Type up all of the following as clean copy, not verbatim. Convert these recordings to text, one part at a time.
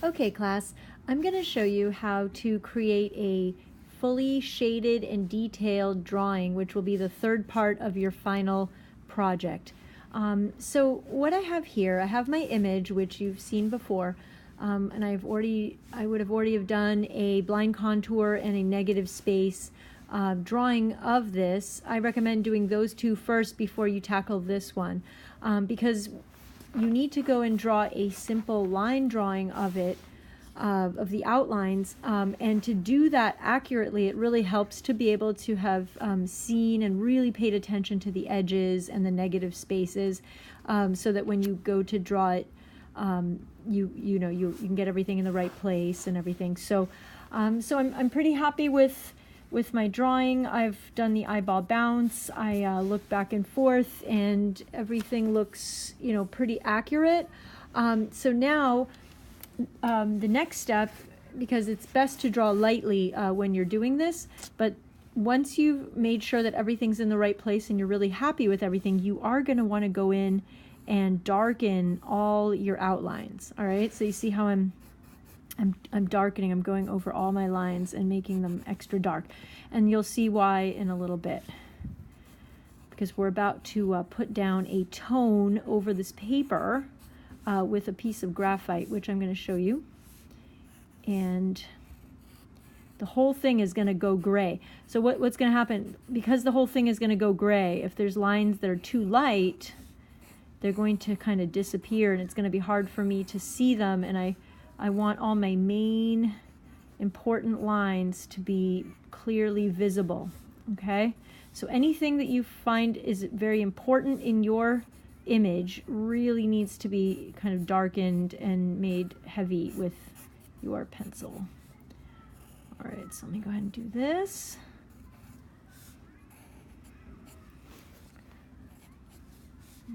Okay, class, I'm going to show you how to create a fully shaded and detailed drawing, which will be the third part of your final project. So what I have here, I have my image, which you've seen before, and I would have already have done a blind contour and a negative space drawing of this. I recommend doing those two first before you tackle this one, because you need to go and draw a simple line drawing of it, of the outlines, and to do that accurately, it really helps to be able to have seen and really paid attention to the edges and the negative spaces, so that when you go to draw it, you can get everything in the right place and everything. So I'm pretty happy with my drawing. I've done the eyeball bounce. I look back and forth, and everything looks, pretty accurate. So now, the next step, because it's best to draw lightly when you're doing this, but once you've made sure that everything's in the right place and you're really happy with everything, you are going to want to go in and darken all your outlines. All right, so you see how I'm darkening. I'm going over all my lines and making them extra dark, and you'll see why in a little bit, because we're about to put down a tone over this paper with a piece of graphite, which I'm going to show you, and the whole thing is going to go gray. So what's going to happen, because the whole thing is going to go gray, if there's lines that are too light, they're going to kind of disappear, and it's going to be hard for me to see them, and I want all my main important lines to be clearly visible. Okay, so anything that you find is very important in your image really needs to be kind of darkened and made heavy with your pencil. All right, so let me go ahead and do this.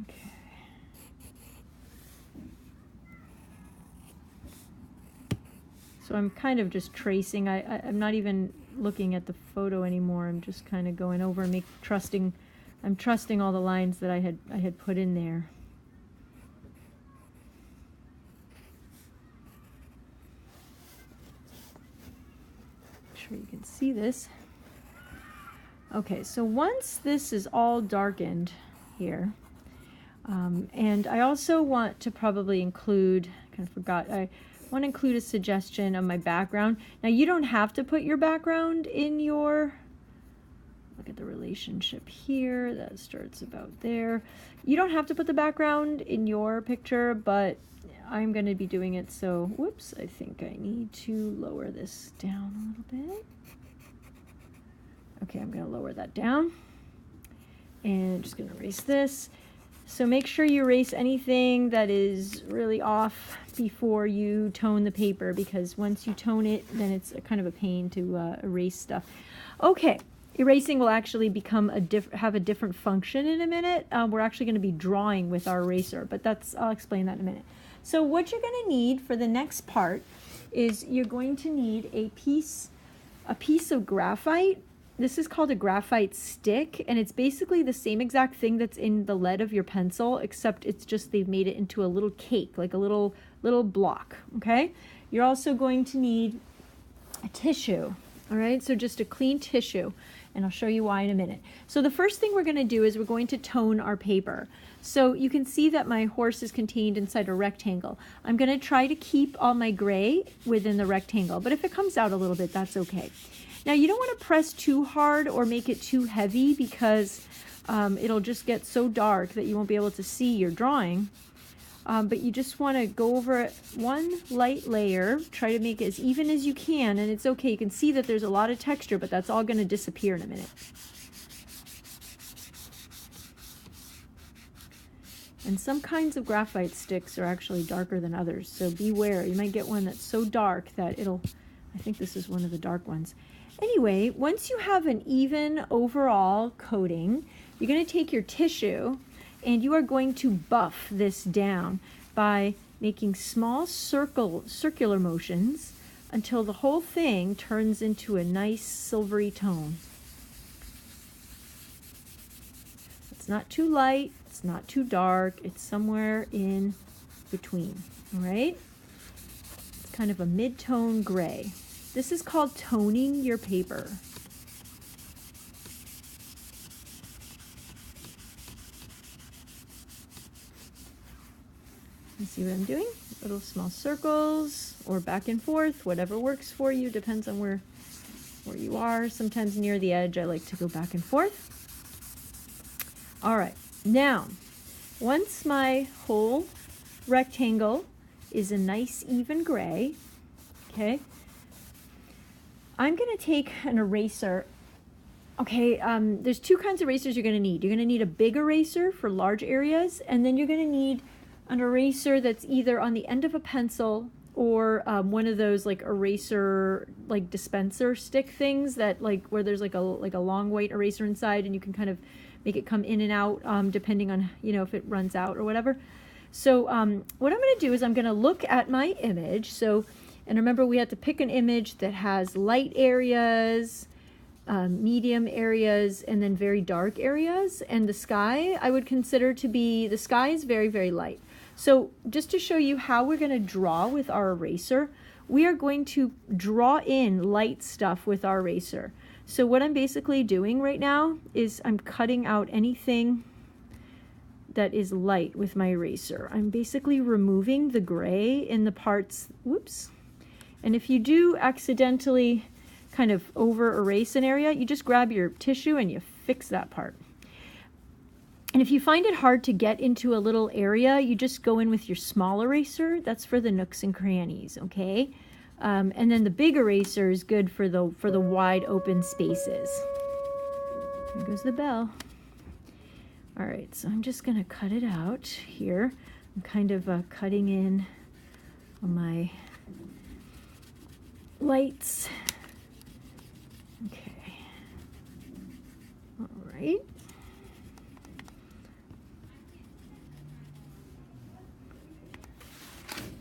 Okay. So I'm kind of just tracing. I'm not even looking at the photo anymore. I'm just kind of going over and I'm trusting all the lines that I had put in there. Make sure you can see this. Okay, so once this is all darkened here, and I also want to probably include, I kind of forgot, I want to include a suggestion of my background. Now you don't have to put your background in your, look at the relationship here, that starts about there. You don't have to put the background in your picture, but I'm going to be doing it, so whoops, I think I need to lower this down a little bit. Okay, I'm going to lower that down, and just going to erase this. So make sure you erase anything that is really off before you tone the paper, because once you tone it, then it's kind of a pain to erase stuff. Okay, erasing will actually become have a different function in a minute. We're actually going to be drawing with our eraser, but I'll explain that in a minute. So what you're going to need for the next part is you're going to need a piece of graphite. This is called a graphite stick, and it's basically the same exact thing that's in the lead of your pencil, except it's just they've made it into a little cake, like a little block, okay? You're also going to need a tissue, all right? So just a clean tissue, and I'll show you why in a minute. So the first thing we're going to do is we're going to tone our paper. So you can see that my horse is contained inside a rectangle. I'm going to try to keep all my gray within the rectangle, but if it comes out a little bit, that's okay. Now you don't want to press too hard or make it too heavy, because it'll just get so dark that you won't be able to see your drawing. But you just want to go over one light layer, try to make it as even as you can, and it's okay. You can see that there's a lot of texture, but that's all going to disappear in a minute. And some kinds of graphite sticks are actually darker than others, so beware. You might get one that's so dark that I think this is one of the dark ones. Anyway, once you have an even overall coating, you're going to take your tissue and you are going to buff this down by making small circular motions until the whole thing turns into a nice silvery tone. It's not too light, it's not too dark, it's somewhere in between, all right? kind of a mid-tone gray. This is called toning your paper. You see what I'm doing? Little small circles or back and forth, whatever works for you, depends on where you are. Sometimes near the edge, I like to go back and forth. All right, now, once my whole rectangle is a nice even gray, okay, I'm gonna take an eraser. Okay, there's two kinds of erasers you're gonna need. You're gonna need a big eraser for large areas, and then you're gonna need an eraser that's either on the end of a pencil or one of those like eraser, like dispenser stick things that like where there's like a long white eraser inside, and you can kind of make it come in and out depending on, you know, if it runs out or whatever. So what I'm going to do is I'm going to look at my image. So, and remember we have to pick an image that has light areas, medium areas, and then very dark areas. And the sky I would consider to be, the sky is very, very light. So just to show you how we're going to draw with our eraser, we are going to draw in light stuff with our eraser. So what I'm basically doing right now is I'm cutting out anything that is light with my eraser. I'm basically removing the gray in the parts, whoops. And if you do accidentally kind of over erase an area, you just grab your tissue and you fix that part. And if you find it hard to get into a little area, you just go in with your small eraser. That's for the nooks and crannies, okay? And then the big eraser is good for the wide open spaces. There goes the bell. All right, so I'm just gonna cut it out here. I'm kind of cutting in on my lights. Okay. All right.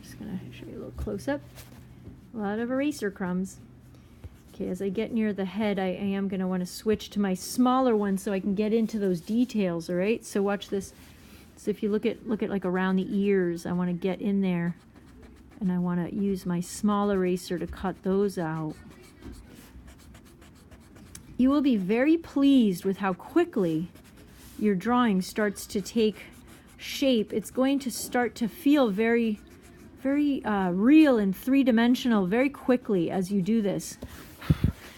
Just gonna show you a little close up. A lot of eraser crumbs. Okay, as I get near the head, I am going to want to switch to my smaller one so I can get into those details, all right? So watch this. So if you look at like around the ears, I want to get in there, and I want to use my small eraser to cut those out. You will be very pleased with how quickly your drawing starts to take shape. It's going to start to feel very real and three-dimensional very quickly as you do this.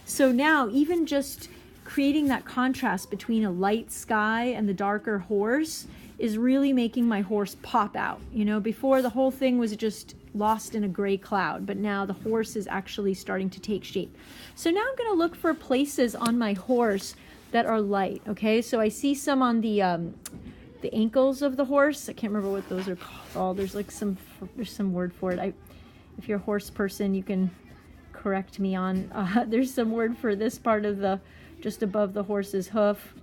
So now even just creating that contrast between a light sky and the darker horse is really making my horse pop out. You know, before the whole thing was just lost in a gray cloud, but now the horse is actually starting to take shape. So now I'm going to look for places on my horse that are light, okay? So I see some on the ankles of the horse. I can't remember what those are called. There's like some word for it. If you're a horse person, you can correct me on. There's some word for this part of the, just above the horse's hoof.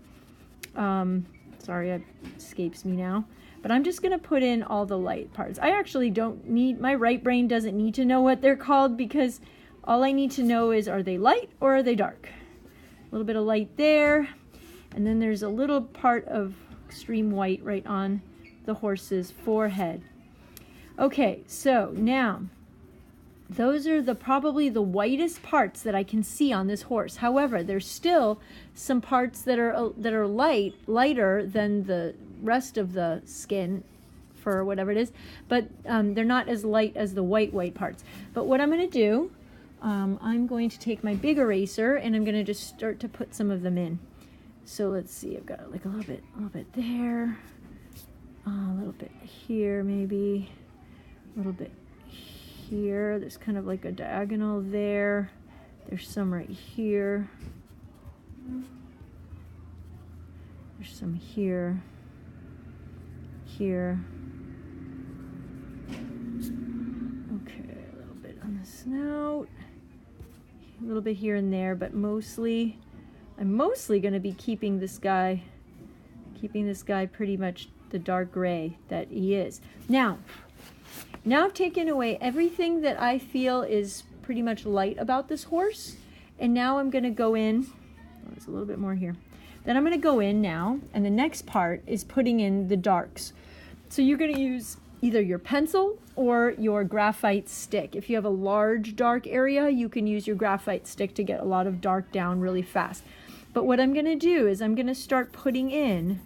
Sorry, it escapes me now. But I'm just gonna put in all the light parts. I actually don't need, my right brain doesn't need to know what they're called, because all I need to know is, are they light or are they dark? A little bit of light there. And then there's a little part of extreme white right on the horse's forehead. Okay, so now those are probably the whitest parts that I can see on this horse. However, there's still some parts that are lighter than the rest of the skin, fur, whatever it is, but they're not as light as the white parts. But what I'm going to do, I'm going to take my big eraser and I'm going to just start to put some of them in. So let's see, I've got like a little bit there, a little bit here maybe, a little bit here. There's kind of like a diagonal there. There's some right here. There's some here, here. Okay, a little bit on the snout, a little bit here and there, but mostly, I'm mostly going to be keeping this guy pretty much the dark gray that he is. Now I've taken away everything that I feel is pretty much light about this horse, and now I'm going to go in, oh, there's a little bit more here. Then I'm going to go in now, and the next part is putting in the darks. So you're going to use either your pencil or your graphite stick. If you have a large dark area, you can use your graphite stick to get a lot of dark down really fast. But what I'm going to do is I'm going to start putting in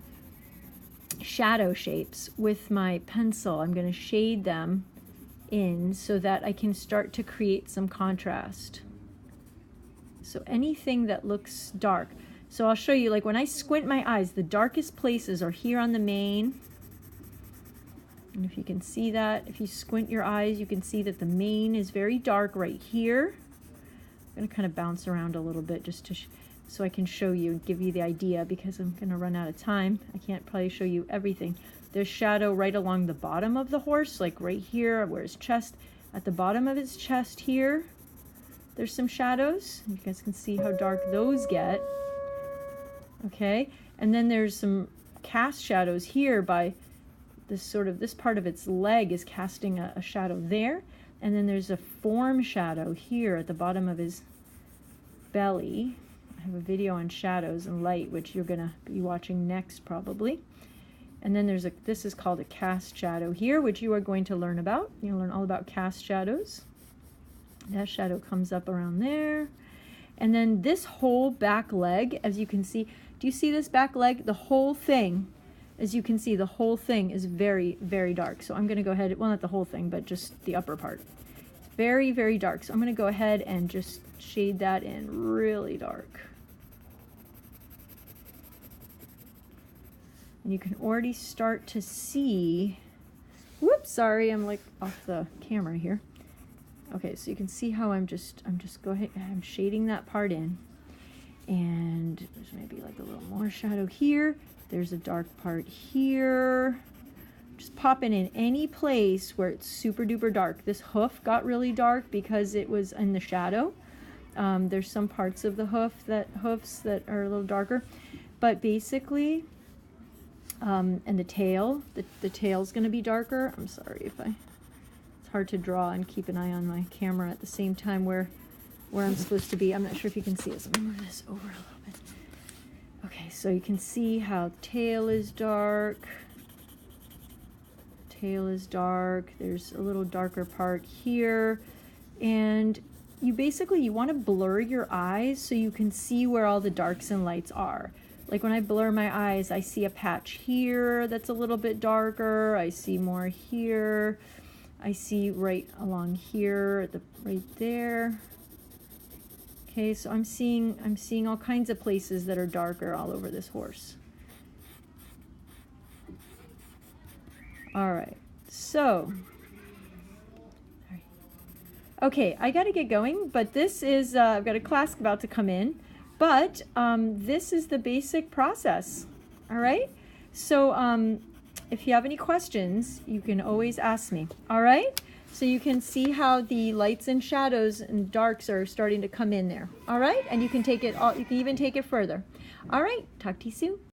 shadow shapes with my pencil. I'm going to shade them in so that I can start to create some contrast. So anything that looks dark. So I'll show you, like when I squint my eyes, the darkest places are here on the mane. And if you can see that, if you squint your eyes, you can see that the mane is very dark right here. I'm going to kind of bounce around a little bit just to so I can show you and give you the idea, because I'm going to run out of time. I can't probably show you everything. There's shadow right along the bottom of the horse, like right here where his chest, at the bottom of his chest here, there's some shadows. You guys can see how dark those get. Okay, and then there's some cast shadows here by this part of its leg is casting a shadow there, and then there's a form shadow here at the bottom of his belly. I have a video on shadows and light, which you're gonna be watching next probably. And then there's this is called a cast shadow here, which you are going to learn about. You'll learn all about cast shadows. That shadow comes up around there. And then this whole back leg, as you can see, do you see this back leg? The whole thing, as you can see, the whole thing is very, very dark. So I'm going to go ahead, well, not the whole thing, but just the upper part. It's very, very dark. So I'm going to go ahead and just shade that in really dark. And you can already start to see, whoops, sorry, I'm like off the camera here. Okay, so you can see how I'm just I'm shading that part in. And there's maybe like a little more shadow here. There's a dark part here. Just popping in any place where it's super duper dark. This hoof got really dark because it was in the shadow. There's some parts of the hoofs that are a little darker. But basically, and the tail, the tail's gonna be darker. I'm sorry if it's hard to draw and keep an eye on my camera at the same time where I'm supposed to be. I'm not sure if you can see it, so I'm gonna move this over a little bit. Okay, so you can see how the tail is dark. Tail is dark. There's a little darker part here. And you want to blur your eyes so you can see where all the darks and lights are. Like when I blur my eyes, I see a patch here that's a little bit darker. I see more here. I see right along here, right there. Okay, so I'm seeing all kinds of places that are darker all over this horse. All right, so, okay, I gotta get going, but this is, I've got a class about to come in, but this is the basic process, all right? So if you have any questions, you can always ask me, all right? So you can see how the lights and shadows and darks are starting to come in there, all right? And you can take it, you can even take it further. All right, talk to you soon.